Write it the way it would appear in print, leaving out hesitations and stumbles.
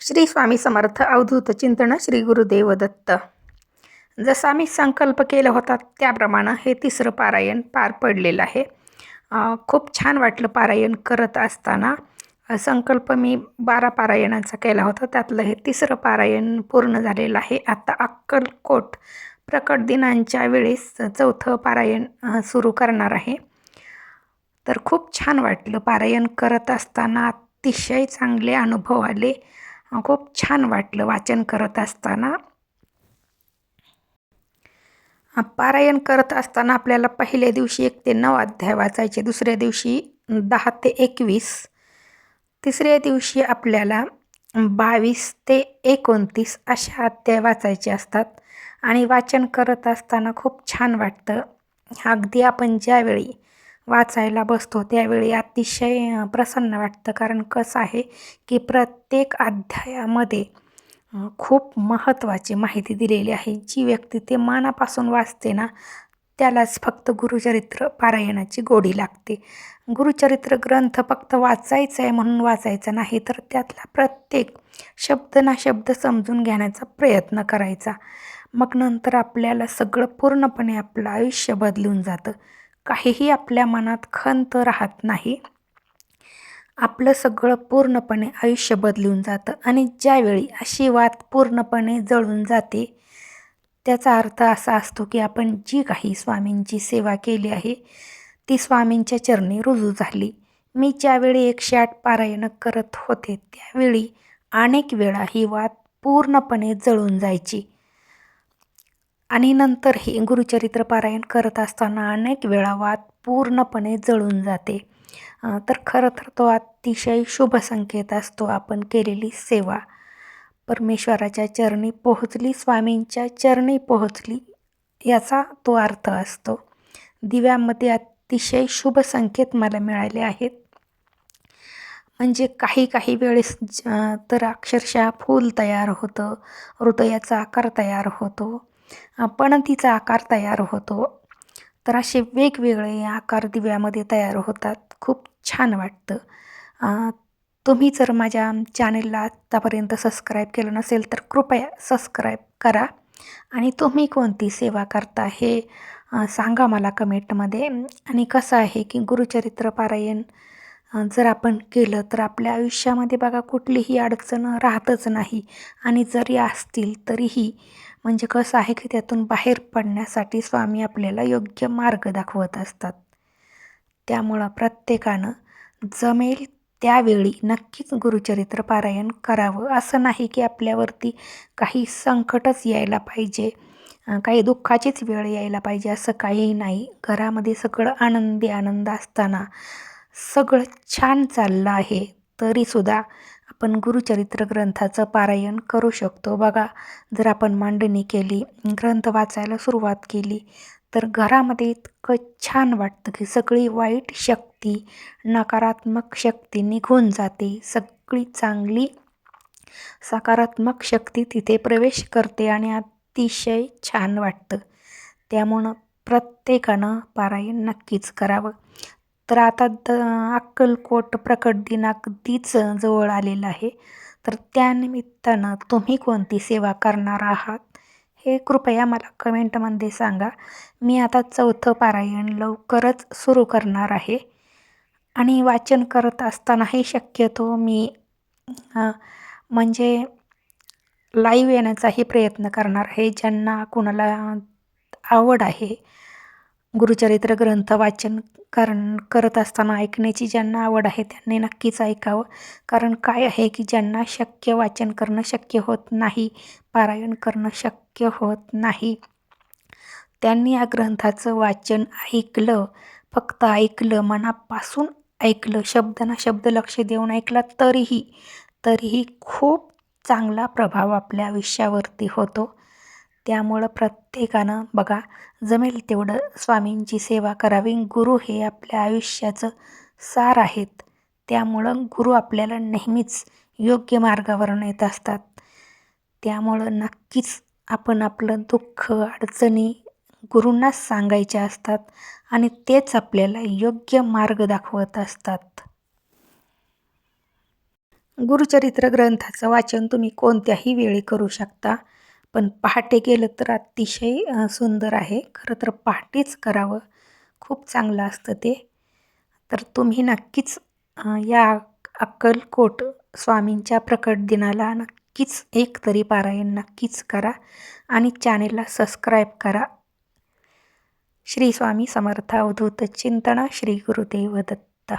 श्री स्वामी समर्थ अवधूत चिंतन श्री गुरुदेव दत्त. जसा मी संकल्प केला होता त्याप्रमाणे हे तिसरं पारायण पार पडलेलं आहे. खूप छान वाटलं पारायण करत असताना. संकल्प मी 12 पारायणांचा केला होता, त्यातलं हे तिसरं पारायण पूर्ण झालेलं आहे. आता अक्कलकोट प्रकट दिनांच्या वेळेस चौथं पारायण सुरू करणार आहे. तर खूप छान वाटलं पारायण करत असताना, अतिशय चांगले अनुभव आले. खूप छान वाटलं वाचन करत असताना. पारायण करत असताना आपल्याला पहिल्या दिवशी 1 ते 9 अध्याय वाचायचे, दुसऱ्या दिवशी 10 ते 21, तिसऱ्या दिवशी आपल्याला 22 ते 29 अशा अध्याय वाचायचे असतात. आणि वाचन करत असताना खूप छान वाटतं. अगदी आपण ज्यावेळी वाचायला बसतो त्यावेळी अतिशय प्रसन्न वाटतं. कारण कसं आहे की प्रत्येक अध्यायामध्ये खूप महत्त्वाची माहिती दिलेली आहे. जी व्यक्ती ते मनापासून वाचते ना, त्यालाच फक्त गुरुचरित्र पारायणाची गोडी लागते. गुरुचरित्र ग्रंथ फक्त वाचायचा आहे म्हणून वाचायचा नाही, तर त्यातला प्रत्येक शब्द ना शब्द समजून घेण्याचा प्रयत्न करायचा. मग नंतर आपल्याला सगळं पूर्णपणे आपलं आयुष्य बदलून जातं. काहीही आपल्या मनात खंत राहत नाही. आपलं सगळं पूर्णपणे आयुष्य बदलून जातं. आणि ज्यावेळी अशी वात पूर्णपणे जळून जाते, त्याचा अर्थ असा असतो की आपण जी काही स्वामींची सेवा केली आहे ती स्वामींच्या चरणी रुजू झाली. मी ज्यावेळी 108 पारायणं करत होते त्यावेळी अनेक वेळा ही वात पूर्णपणे जळून जायची. आणि नंतरही गुरुचरित्र पारायण करत असताना अनेक वेळा वात पूर्णपणे जळून जाते. तर खरं तर तो अतिशय शुभ संकेत असतो. आपण केलेली सेवा परमेश्वराच्या चरणी पोहोचली, स्वामींच्या चरणी पोहोचली, याचा तो अर्थ असतो. दिव्यामध्ये अतिशय शुभ संकेत मला मिळाले आहेत. म्हणजे काही वेळेस तर अक्षरशः फूल तयार होतं, हृदयाचा आकार तयार होतो, पणतीचा आकार तयार होतो. तर असे वेगवेगळे आकार दिव्यामध्ये तयार होतात. खूप छान वाटतं. तुम्ही जर माझ्या चॅनेलला आत्तापर्यंत सबस्क्राईब केलं नसेल तर कृपया सबस्क्राईब करा. आणि तुम्ही कोणती सेवा करता हे सांगा मला कमेंटमध्ये. आणि कसं आहे की गुरुचरित्र पारायण जर आपण केलं तर आपल्या आयुष्यामध्ये बघा कुठलीही अडचण राहतच नाही. आणि जरी असतील तरीही म्हणजे कसं आहे की त्यातून बाहेर पडण्यासाठी स्वामी आपल्याला योग्य मार्ग दाखवत असतात. त्यामुळं प्रत्येकानं जमेल त्यावेळी नक्कीच गुरुचरित्र पारायण करावं. असं नाही की आपल्यावरती काही संकटच यायला पाहिजे, काही दुःखाचीच वेळ यायला पाहिजे, असं काहीही नाही. घरामध्ये सगळं आनंदी आनंद असताना, सगळं छान चाललं आहे तरीसुद्धा आपण गुरुचरित्र ग्रंथाचं पारायण करू शकतो. बघा, जर आपण मांडणी केली, ग्रंथ वाचायला सुरुवात केली तर घरामध्ये इतकं छान वाटतं की सगळी वाईट शक्ती, नकारात्मक शक्ती निघून जाते. सगळी चांगली सकारात्मक शक्ती तिथे प्रवेश करते आणि अतिशय छान वाटतं. त्यामुळं प्रत्येकानं पारायण नक्कीच करावं. तर आता अक्कलकोट प्रकट दिन अगदीच जवळ आलेलं आहे. तर त्यानिमित्तानं तुम्ही कोणती सेवा करणार आहात हे कृपया मला कमेंटमध्ये सांगा. मी आता चौथं पारायण लवकरच सुरू करणार आहे. आणि वाचन करत असतानाही शक्यतो मी म्हणजे लाईव्ह येण्याचाही प्रयत्न करणार आहे. ज्यांना कुणाला आवड आहे गुरुचरित्र ग्रंथ वाचन करत असताना ऐकण्याची, ज्यांना आवड आहे त्यांनी नक्कीच ऐकावं. कारण काय आहे की ज्यांना वाचन करणं शक्य होत नाही, पारायण करणं शक्य होत नाही, त्यांनी या ग्रंथाचं वाचन ऐकलं, फक्त ऐकलं, मनापासून ऐकलं, शब्द ना शब्द लक्ष देऊन ऐकला तरीही खूप चांगला प्रभाव आपल्या आयुष्यावरती होतो. त्यामुळं प्रत्येकानं बघा जमेल तेवढं स्वामींची सेवा करावी. गुरु हे आपल्या आयुष्याचं सार आहेत. त्यामुळं गुरु आपल्याला नेहमीच योग्य मार्गावर नेत असतात. त्यामुळं नक्कीच आपण आपलं दुःख, अडचणी गुरूंनाच सांगायच्या असतात आणि तेच आपल्याला योग्य मार्ग दाखवत असतात. गुरुचरित्र ग्रंथाचं वाचन तुम्ही कोणत्याही वेळी करू शकता, पण पहाटे केलं तर अतिशय सुंदर आहे. खरं तर पहाटेच करावं, खूप चांगलं असतं ते. तर तुम्ही नक्कीच या अक्कलकोट स्वामींच्या प्रकट दिनाला नक्कीच एक तरी पारायण नक्कीच करा आणि चॅनेलला सबस्क्राईब करा. श्री स्वामी समर्थ अवधूत चिंतन. श्री गुरुदेव दत्त.